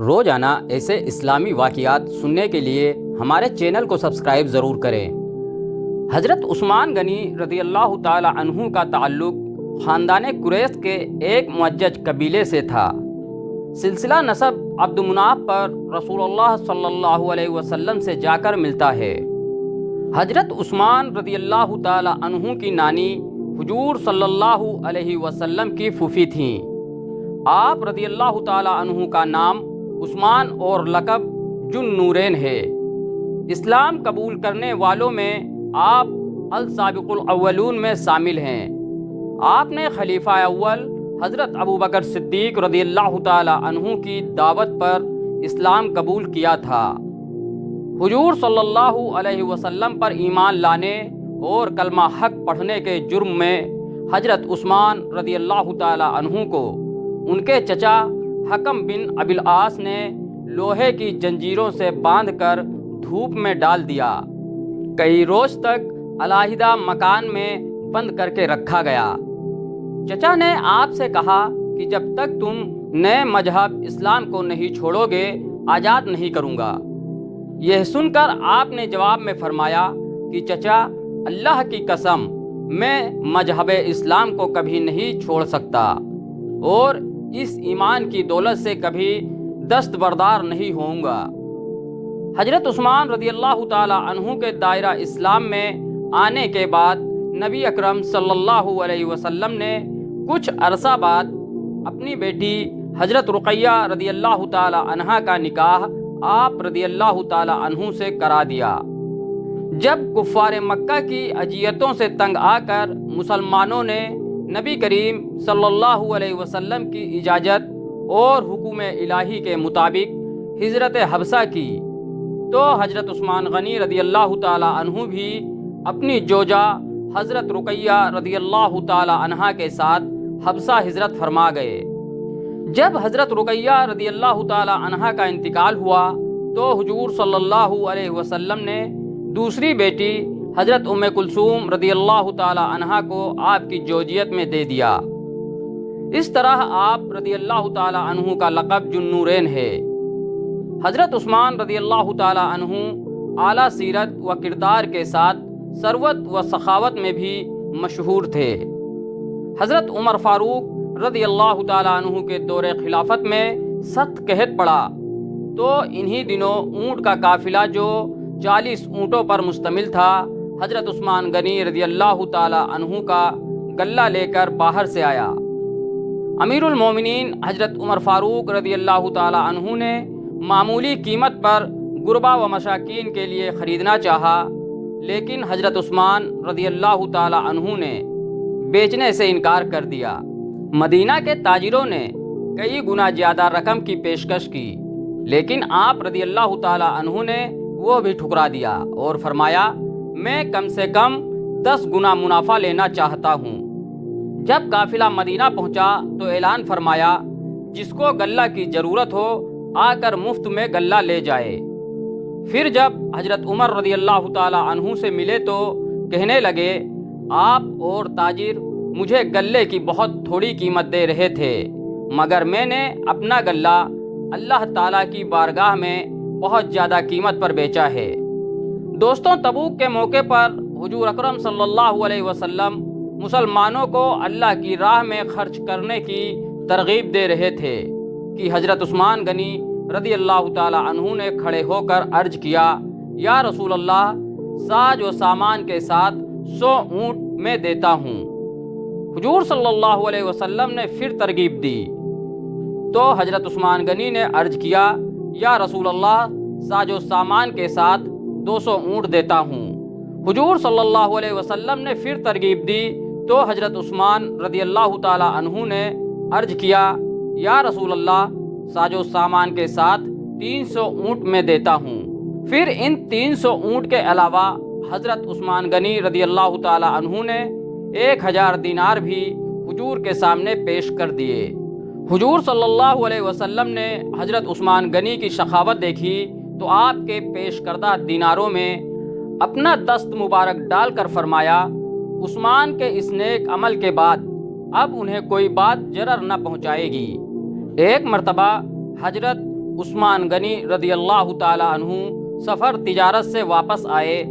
روزانہ ایسے اسلامی واقعات سننے کے لیے ہمارے چینل کو سبسکرائب ضرور کریں۔ حضرت عثمان غنی رضی اللہ تعالی عنہ کا تعلق خاندان قریش کے ایک معزز قبیلے سے تھا۔ سلسلہ نسب عبد مناف پر رسول اللہ صلی اللہ علیہ وسلم سے جا کر ملتا ہے۔ حضرت عثمان رضی اللہ تعالی عنہ کی نانی حضور صلی اللہ علیہ وسلم کی پھوپھی تھیں۔ آپ رضی اللہ تعالی عنہ کا نام عثمان اور لقب ذو النورین ہے۔ اسلام قبول کرنے والوں میں آپ السابق الاولون میں شامل ہیں۔ آپ نے خلیفہ اول حضرت ابوبکر صدیق رضی اللہ تعالی عنہ کی دعوت پر اسلام قبول کیا تھا۔ حضور صلی اللہ علیہ وسلم پر ایمان لانے اور کلمہ حق پڑھنے کے جرم میں حضرت عثمان رضی اللہ تعالی عنہ کو ان کے چچا حکم بن ابی العاص نے لوہے کی زنجیروں سے باندھ کر دھوپ میں ڈال دیا۔ کئی روز تک علیحدہ مکان میں بند کر کے رکھا گیا۔ چچا نے آپ سے کہا کہ جب تک تم نئے مذہب اسلام کو نہیں چھوڑو گے آزاد نہیں کروں گا۔ یہ سن کر آپ نے جواب میں فرمایا کہ چچا، اللہ کی قسم، میں مذہب اسلام کو کبھی نہیں چھوڑ سکتا اور اس ایمان کی دولت سے کبھی دستبردار نہیں ہوں گا۔ حضرت عثمان رضی اللہ تعالی عنہ کے دائرہ اسلام میں آنے کے بعد نبی اکرم صلی اللہ علیہ وسلم نے کچھ عرصہ بعد اپنی بیٹی حضرت رقیہ رضی اللہ تعالی عنہا کا نکاح آپ رضی اللہ تعالی عنہ سے کرا دیا۔ جب کفار مکہ کی اذیتوں سے تنگ آ کر مسلمانوں نے نبی کریم صلی اللہ علیہ وسلم کی اجازت اور حکم الہی کے مطابق ہجرت حبشہ کی تو حضرت عثمان غنی رضی اللہ تعالی عنہ بھی اپنی زوجہ حضرت رقیہ رضی اللہ تعالی عنہا کے ساتھ حبشہ ہجرت فرما گئے۔ جب حضرت رقیہ رضی اللہ تعالی عنہا کا انتقال ہوا تو حضور صلی اللہ علیہ وسلم نے دوسری بیٹی حضرت ام کلثوم رضی اللہ تعالی عنہا کو آپ کی زوجیت میں دے دیا۔ اس طرح آپ رضی اللہ تعالی عنہ کا لقب ذو النورین ہے۔ حضرت عثمان رضی اللہ تعالی عنہ اعلیٰ سیرت و کردار کے ساتھ ثروت و سخاوت میں بھی مشہور تھے۔ حضرت عمر فاروق رضی اللہ تعالی عنہ کے دور خلافت میں سخت قحط پڑا تو انہی دنوں اونٹ کا قافلہ جو 40 اونٹوں پر مشتمل تھا حضرت عثمان غنی رضی اللہ تعالی عنہ کا غلہ لے کر باہر سے آیا۔ امیر المومنین حضرت عمر فاروق رضی اللہ تعالی عنہ نے معمولی قیمت پر غربا و مساکین کے لیے خریدنا چاہا، لیکن حضرت عثمان رضی اللہ تعالی عنہ نے بیچنے سے انکار کر دیا۔ مدینہ کے تاجروں نے کئی گنا زیادہ رقم کی پیشکش کی، لیکن آپ رضی اللہ تعالی عنہ نے وہ بھی ٹھکرا دیا اور فرمایا، میں کم سے کم 10 گنا منافع لینا چاہتا ہوں۔ جب قافلہ مدینہ پہنچا تو اعلان فرمایا، جس کو غلہ کی ضرورت ہو آ کر مفت میں غلہ لے جائے۔ پھر جب حضرت عمر رضی اللہ تعالی عنہ سے ملے تو کہنے لگے، آپ اور تاجر مجھے غلے کی بہت تھوڑی قیمت دے رہے تھے، مگر میں نے اپنا غلہ اللہ تعالیٰ کی بارگاہ میں بہت زیادہ قیمت پر بیچا ہے۔ دوستوں، تبوک کے موقع پر حضور اکرم صلی اللہ علیہ وسلم مسلمانوں کو اللہ کی راہ میں خرچ کرنے کی ترغیب دے رہے تھے کہ حضرت عثمان غنی رضی اللہ تعالی عنہ نے کھڑے ہو کر عرض کیا، یا رسول اللہ، ساز و سامان کے ساتھ 100 اونٹ میں دیتا ہوں۔ حضور صلی اللہ علیہ وسلم نے پھر ترغیب دی تو حضرت عثمان غنی نے عرض کیا، یا رسول اللہ، ساز و سامان کے ساتھ 200 اونٹ دیتا ہوں۔ حضور صلی اللہ علیہ وسلم نے پھر ترغیب دی تو حضرت عثمان رضی اللہ تعالی عنہ نے عرض کیا، یا رسول اللہ، ساز و سامان کے ساتھ 300 اونٹ میں دیتا ہوں۔ پھر ان 300 اونٹ کے علاوہ حضرت عثمان غنی رضی اللہ تعالی عنہ نے 1000 دینار بھی حضور کے سامنے پیش کر دیے۔ حضور صلی اللہ علیہ وسلم نے حضرت عثمان غنی کی سخاوت دیکھی تو آپ کے پیش کردہ دیناروں میں اپنا دست مبارک ڈال کر فرمایا، عثمان کے اس نیک عمل کے بعد اب انہیں کوئی بات ضرر نہ پہنچائے گی۔ ایک مرتبہ حضرت عثمان غنی رضی اللہ تعالی عنہ سفر تجارت سے واپس آئے۔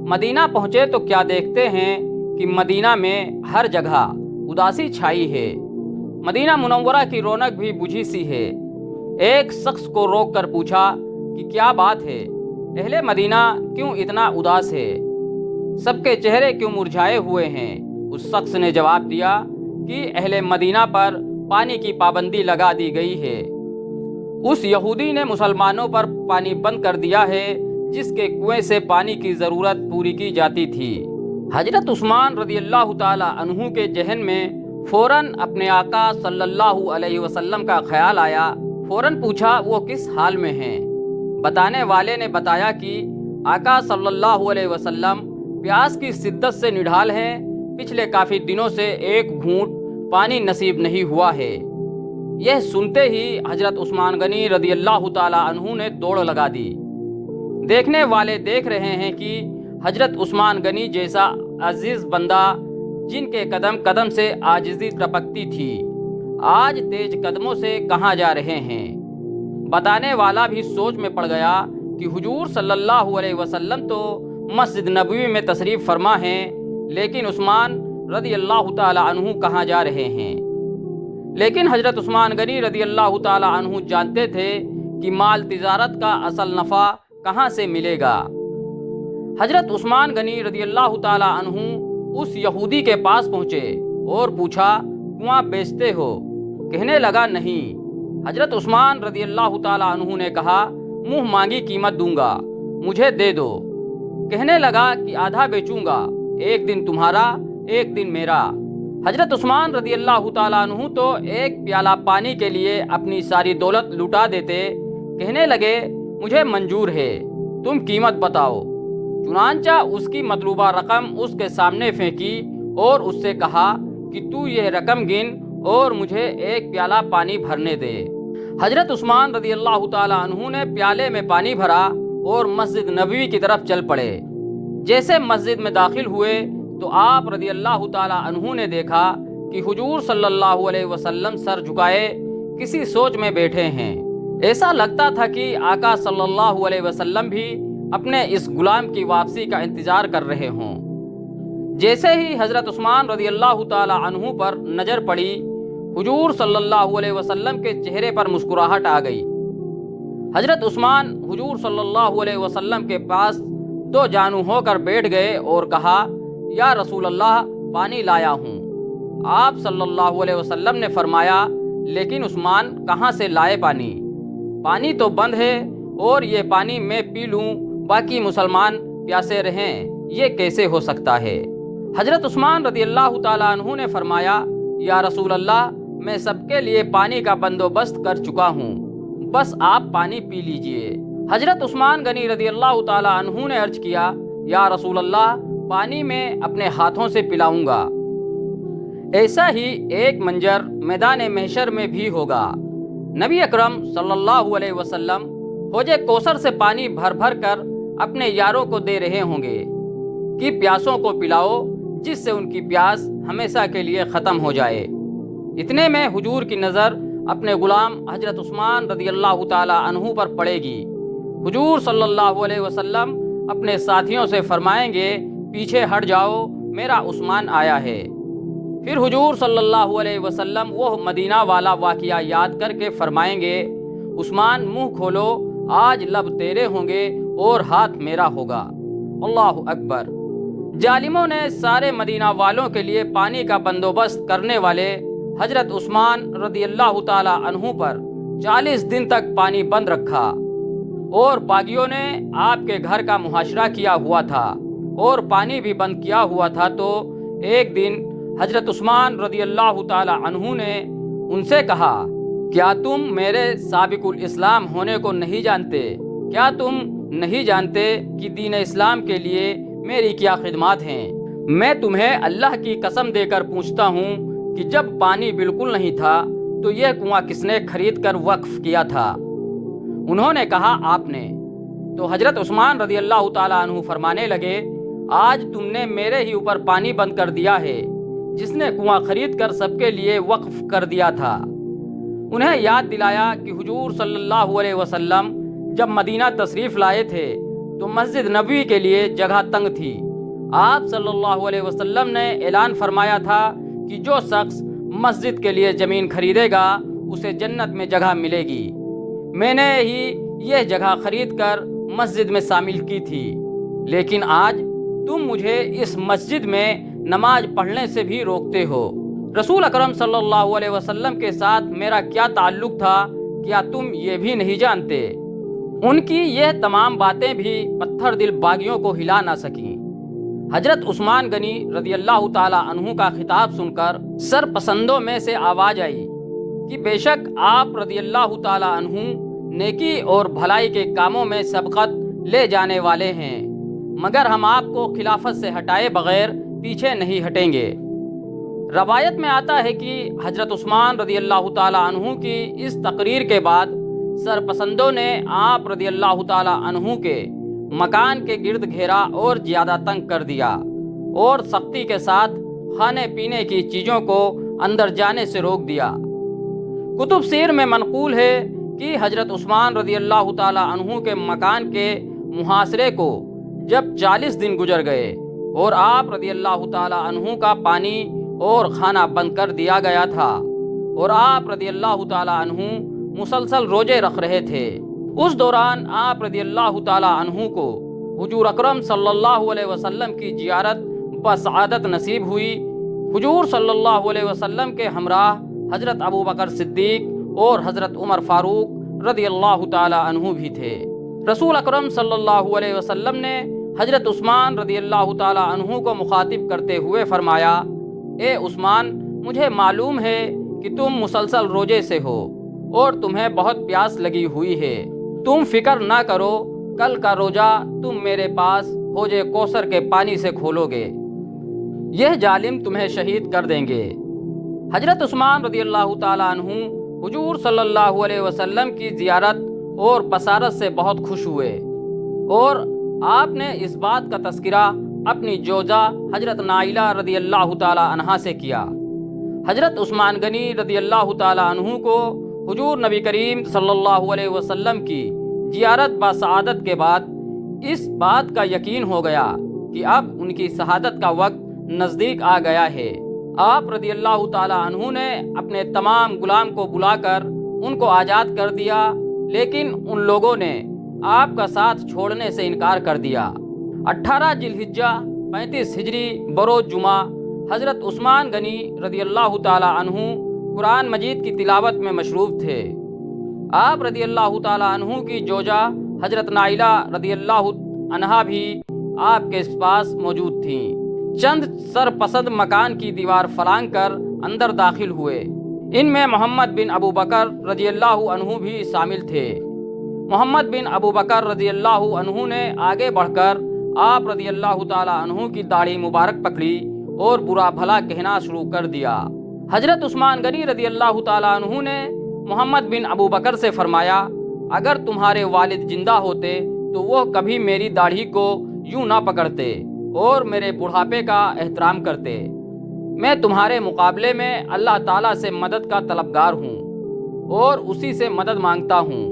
مدینہ پہنچے تو کیا دیکھتے ہیں کہ مدینہ میں ہر جگہ اداسی چھائی ہے، مدینہ منورہ کی رونق بھی بجھی سی ہے۔ ایک شخص کو روک کر پوچھا کہ کیا بات ہے، اہل مدینہ کیوں اتنا اداس ہے، سب کے چہرے کیوں مرجھائے ہوئے ہیں؟ اس شخص نے جواب دیا کہ اہل مدینہ پر پانی کی پابندی لگا دی گئی ہے، اس یہودی نے مسلمانوں پر پانی بند کر دیا ہے جس کے کنویں سے پانی کی ضرورت پوری کی جاتی تھی۔ حضرت عثمان رضی اللہ تعالی عنہ کے ذہن میں فوراً اپنے آقا صلی اللہ علیہ وسلم کا خیال آیا۔ فوراً پوچھا وہ کس حال میں ہیں؟ بتانے والے نے بتایا کہ آقا صلی اللہ علیہ وسلم پیاس کی شدت سے نڈھال ہیں، پچھلے کافی دنوں سے ایک گھونٹ پانی نصیب نہیں ہوا ہے۔ یہ سنتے ہی حضرت عثمان غنی رضی اللہ تعالی عنہ نے دوڑ لگا دی۔ دیکھنے والے دیکھ رہے ہیں کہ حضرت عثمان غنی جیسا عزیز بندہ جن کے قدم قدم سے عاجزی ٹپکتی تھی، آج تیز قدموں سے کہاں جا رہے ہیں؟ بتانے والا بھی سوچ میں پڑ گیا کہ حضور صلی اللہ علیہ وسلم تو مسجد نبوی میں تشریف فرما ہیں، لیکن عثمان رضی اللہ تعالی عنہ کہاں جا رہے ہیں؟ لیکن حضرت عثمان غنی رضی اللہ تعالی عنہ جانتے تھے کہ مال تجارت کا اصل نفع کہاں سے ملے گا۔ حضرت عثمان غنی رضی اللہ تعالی عنہ اس یہودی کے پاس پہنچے اور پوچھا کنواں بیچتے ہو؟ کہنے لگا نہیں۔ حضرت عثمان رضی اللہ تعالی عنہ نے کہا منہ مانگی قیمت دوں گا، مجھے دے دو۔ کہنے لگا کہ آدھا بیچوں گا، ایک دن تمہارا ایک دن میرا۔ حضرت عثمان رضی اللہ تعالیٰ عنہ تو ایک پیالہ پانی کے لیے اپنی ساری دولت لٹا دیتے۔ کہنے لگے مجھے منظور ہے، تم قیمت بتاؤ۔ چنانچہ اس کی مطلوبہ رقم اس کے سامنے پھینکی اور اس سے کہا کہ تو یہ رقم گن اور مجھے ایک پیالہ پانی بھرنے دے۔ حضرت عثمان رضی اللہ تعالیٰ عنہ نے پیالے میں پانی بھرا اور مسجد نبوی کی طرف چل پڑے۔ جیسے مسجد میں داخل ہوئے تو آپ رضی اللہ تعالیٰ عنہ نے دیکھا کہ حضور صلی اللہ علیہ وسلم سر جھکائے کسی سوچ میں بیٹھے ہیں۔ ایسا لگتا تھا کہ آقا صلی اللہ علیہ وسلم بھی اپنے اس غلام کی واپسی کا انتظار کر رہے ہوں۔ جیسے ہی حضرت عثمان رضی اللہ تعالیٰ عنہ پر نظر پڑی، حضور صلی اللہ علیہ وسلم کے چہرے پر مسکراہٹ آ گئی۔ حضرت عثمان حضور صلی اللہ علیہ وسلم کے پاس دو جانو ہو کر بیٹھ گئے اور کہا یا رسول اللہ پانی لایا ہوں۔ آپ صلی اللہ علیہ وسلم نے فرمایا لیکن عثمان کہاں سے لائے پانی؟ پانی تو بند ہے اور یہ پانی میں پی لوں، باقی مسلمان پیاسے رہیں، یہ کیسے ہو سکتا ہے؟ حضرت عثمان رضی اللہ تعالیٰ عنہ نے فرمایا یا رسول اللہ میں سب کے لیے پانی کا بندوبست کر چکا ہوں، بس آپ پانی پی لیجئے۔ حضرت عثمان غنی رضی اللہ تعالیٰ عنہ نے عرض کیا یا رسول اللہ پانی میں اپنے ہاتھوں سے پلاؤں گا۔ ایسا ہی ایک منظر میدان محشر میں بھی ہوگا۔ نبی اکرم صلی اللہ علیہ وسلم حوض کوثر سے پانی بھر بھر کر اپنے یاروں کو دے رہے ہوں گے کہ پیاسوں کو پلاؤ، جس سے ان کی پیاس ہمیشہ کے لیے ختم ہو جائے۔ اتنے میں حضور کی نظر اپنے غلام حضرت عثمان رضی اللہ تعالیٰ عنہ پر پڑے گی۔ حضور صلی اللہ علیہ وسلم اپنے ساتھیوں سے فرمائیں گے پیچھے ہٹ جاؤ، میرا عثمان آیا ہے۔ پھر حضور صلی اللہ علیہ وسلم وہ مدینہ والا واقعہ یاد کر کے فرمائیں گے عثمان منہ کھولو، آج لب تیرے ہوں گے اور ہاتھ میرا ہوگا۔ اللہ اکبر۔ ظالموں نے سارے مدینہ والوں کے لیے پانی کا بندوبست کرنے والے حضرت عثمان رضی اللہ تعالی عنہ پر 40 دن تک پانی بند رکھا، اور باغیوں نے آپ کے گھر کا محاصرہ کیا ہوا تھا اور پانی بھی بند کیا ہوا تھا۔ تو ایک دن حضرت عثمان رضی اللہ تعالی عنہ نے ان سے کہا کیا تم میرے سابق الاسلام ہونے کو نہیں جانتے؟ کیا تم نہیں جانتے کہ دین اسلام کے لیے میری کیا خدمات ہیں؟ میں تمہیں اللہ کی قسم دے کر پوچھتا ہوں کہ جب پانی بالکل نہیں تھا تو یہ کنواں کس نے خرید کر وقف کیا تھا؟ انہوں نے کہا آپ نے۔ تو حضرت عثمان رضی اللہ تعالیٰ عنہ فرمانے لگے آج تم نے میرے ہی اوپر پانی بند کر دیا ہے، جس نے کنواں خرید کر سب کے لیے وقف کر دیا تھا۔ انہیں یاد دلایا کہ حضور صلی اللہ علیہ وسلم جب مدینہ تشریف لائے تھے تو مسجد نبوی کے لیے جگہ تنگ تھی۔ آپ صلی اللہ علیہ وسلم نے اعلان فرمایا تھا کہ جو شخص مسجد کے لیے زمین خریدے گا اسے جنت میں جگہ ملے گی۔ میں نے ہی یہ جگہ خرید کر مسجد میں شامل کی تھی، لیکن آج تم مجھے اس مسجد میں نماز پڑھنے سے بھی روکتے ہو۔ رسول اکرم صلی اللہ علیہ وسلم کے ساتھ میرا کیا تعلق تھا، کیا تم یہ بھی نہیں جانتے؟ ان کی یہ تمام باتیں بھی پتھر دل باغیوں کو ہلا نہ سکیں۔ حضرت عثمان غنی رضی اللہ تعالی عنہ کا خطاب سن کر سرپسندوں میں سے آواز آئی کہ بے شک آپ رضی اللہ تعالی عنہ نیکی اور بھلائی کے کاموں میں سبقت لے جانے والے ہیں، مگر ہم آپ کو خلافت سے ہٹائے بغیر پیچھے نہیں ہٹیں گے۔ روایت میں آتا ہے کہ حضرت عثمان رضی اللہ تعالی عنہ کی اس تقریر کے بعد سرپسندوں نے آپ رضی اللہ تعالی عنہ کے مکان کے گرد گھیرا اور زیادہ تنگ کر دیا اور سختی کے ساتھ کھانے پینے کی چیزوں کو اندر جانے سے روک دیا۔ کتب سیر میں منقول ہے کہ حضرت عثمان رضی اللہ تعالی عنہ کے مکان کے محاصرے کو جب 40 دن گزر گئے اور آپ رضی اللہ تعالی عنہ کا پانی اور کھانا بند کر دیا گیا تھا اور آپ رضی اللہ تعالی عنہ مسلسل روزے رکھ رہے تھے، اس دوران آپ رضی اللہ تعالی عنہ کو حضور اکرم صلی اللہ علیہ وسلم کی زیارت بسعادت نصیب ہوئی۔ حضور صلی اللہ علیہ وسلم کے ہمراہ حضرت ابوبکر صدیق اور حضرت عمر فاروق رضی اللہ تعالی عنہ بھی تھے۔ رسول اکرم صلی اللہ علیہ وسلم نے حضرت عثمان رضی اللہ تعالی عنہ کو مخاطب کرتے ہوئے فرمایا، اے عثمان، مجھے معلوم ہے کہ تم مسلسل روزے سے ہو اور تمہیں بہت پیاس لگی ہوئی ہے۔ تم فکر نہ کرو، کل کا روزہ تم میرے پاس حوض کوثر کے پانی سے کھولو گے، یہ ظالم تمہیں شہید کر دیں گے۔ حضرت عثمان رضی اللہ تعالی عنہ حضور صلی اللہ علیہ وسلم کی زیارت اور بصارت سے بہت خوش ہوئے اور آپ نے اس بات کا تذکرہ اپنی زوجہ حضرت نائلہ رضی اللہ تعالی عنہا سے کیا۔ حضرت عثمان غنی رضی اللہ تعالی عنہ کو حضور نبی کریم صلی اللہ علیہ وسلم کی زیارت بسعادت کے بعد اس بات کا یقین ہو گیا کہ اب ان کی شہادت کا وقت نزدیک آ گیا ہے۔ آپ رضی اللہ تعالی عنہ نے اپنے تمام غلام کو بلا کر ان کو آزاد کر دیا، لیکن ان لوگوں نے آپ کا ساتھ چھوڑنے سے انکار کر دیا۔ 18 ذی الحجہ 35 ہجری بروز جمعہ حضرت عثمان غنی رضی اللہ تعالی عنہ قرآن مجید کی تلاوت میں مشروف تھے۔ آپ رضی اللہ تعالی عنہ کی زوجہ حضرت نائلہ رضی اللہ عنہا بھی آپ کے پاس موجود تھیں۔ چند سرپسند مکان کی دیوار فلانگ کر اندر داخل ہوئے، ان میں محمد بن ابو بکر رضی اللہ عنہ بھی شامل تھے۔ محمد بن ابو بکر رضی اللہ عنہ نے آگے بڑھ کر آپ رضی اللہ تعالی عنہ کی داڑھی مبارک پکڑی اور برا بھلا کہنا شروع کر دیا۔ حضرت عثمان غنی رضی اللہ تعالی عنہ نے محمد بن ابو بکر سے فرمایا، اگر تمہارے والد زندہ ہوتے تو وہ کبھی میری داڑھی کو یوں نہ پکڑتے اور میرے بڑھاپے کا احترام کرتے۔ میں تمہارے مقابلے میں اللہ تعالیٰ سے مدد کا طلبگار ہوں اور اسی سے مدد مانگتا ہوں۔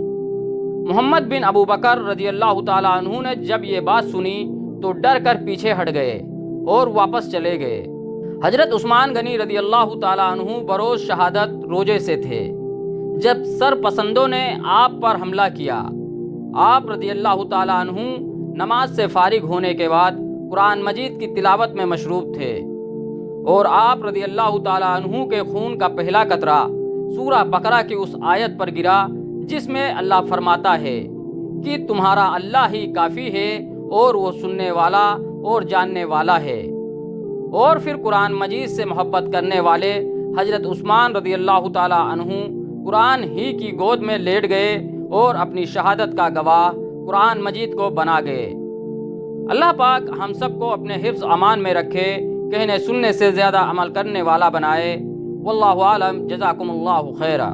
محمد بن ابو بکر رضی اللہ تعالیٰ عنہ نے جب یہ بات سنی تو ڈر کر پیچھے ہٹ گئے اور واپس چلے گئے۔ حضرت عثمان غنی رضی اللہ تعالیٰ عنہ بروز شہادت روزے سے تھے جب سرپسندوں نے آپ پر حملہ کیا۔ آپ رضی اللہ تعالیٰ عنہ نماز سے فارغ ہونے کے بعد قرآن مجید کی تلاوت میں مشروف تھے اور آپ رضی اللہ تعالیٰ عنہ کے خون کا پہلا قطرہ سورہ بقرہ کی اس آیت پر گرا جس میں اللہ فرماتا ہے کہ تمہارا اللہ ہی کافی ہے اور وہ سننے والا اور جاننے والا ہے۔ اور پھر قرآن مجید سے محبت کرنے والے حضرت عثمان رضی اللہ تعالیٰ عنہ قرآن ہی کی گود میں لیٹ گئے اور اپنی شہادت کا گواہ قرآن مجید کو بنا گئے۔ اللہ پاک ہم سب کو اپنے حفظ امان میں رکھے، کہنے سننے سے زیادہ عمل کرنے والا بنائے۔ واللہ عالم، جزاکم اللہ خیرا۔